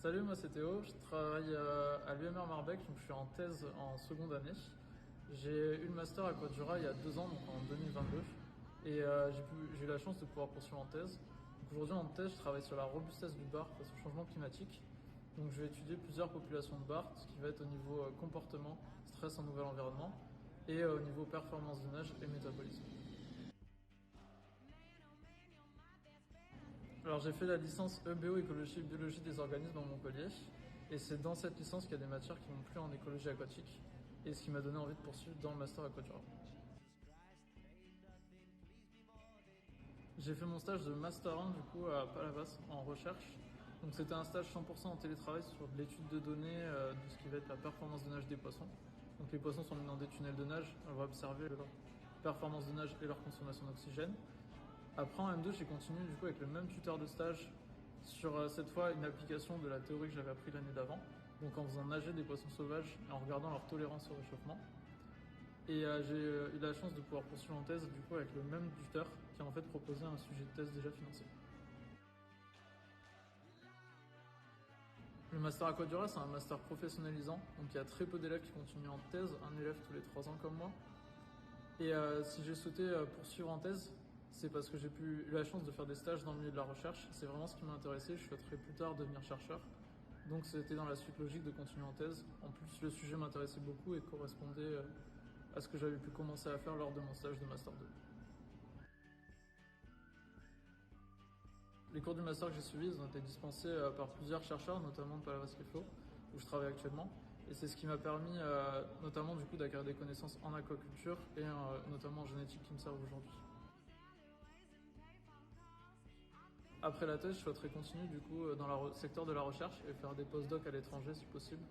Salut, moi c'est Théo, je travaille à l'UMR Marbec, donc je suis en thèse en seconde année. J'ai eu le master à Quadura il y a 2 ans, donc en 2022, et j'ai eu la chance de pouvoir poursuivre en thèse. Donc aujourd'hui en thèse, je travaille sur la robustesse du bar face au changement climatique. Donc je vais étudier plusieurs populations de bars, ce qui va être au niveau comportement, stress en nouvel environnement, et au niveau performance du nage et métabolisme. Alors j'ai fait la licence EBO écologie et biologie des organismes à Montpellier et c'est dans cette licence qu'il y a des matières qui m'ont plu en écologie aquatique et ce qui m'a donné envie de poursuivre dans le master aquatura. J'ai fait mon stage de master 1 du coup à Palavas en recherche. Donc c'était un stage 100% en télétravail sur de l'étude de données de ce qui va être la performance de nage des poissons. Donc les poissons sont mis dans des tunnels de nage, on va observer leur performance de nage et leur consommation d'oxygène. Après en M2, j'ai continué du coup avec le même tuteur de stage sur cette fois une application de la théorie que j'avais appris l'année d'avant, donc en faisant nager des poissons sauvages et en regardant leur tolérance au réchauffement. Et j'ai eu la chance de pouvoir poursuivre en thèse du coup avec le même tuteur qui a en fait proposé un sujet de thèse déjà financé. Le master Aquadura, c'est un master professionnalisant, donc il y a très peu d'élèves qui continuent en thèse, un élève tous les 3 ans comme moi. Et si j'ai souhaité poursuivre en thèse, c'est parce que j'ai eu la chance de faire des stages dans le milieu de la recherche. C'est vraiment ce qui m'a intéressé. Je souhaiterais plus tard devenir chercheur. Donc c'était dans la suite logique de continuer en thèse. En plus, le sujet m'intéressait beaucoup et correspondait à ce que j'avais pu commencer à faire lors de mon stage de Master 2. Les cours du master que j'ai suivis, ils ont été dispensés par plusieurs chercheurs, notamment de Palavas Reflo, où je travaille actuellement. Et c'est ce qui m'a permis notamment du coup d'acquérir des connaissances en aquaculture et notamment en génétique qui me servent aujourd'hui. Après la thèse, je souhaiterais continuer du coup dans le secteur de la recherche et faire des post-docs à l'étranger si possible.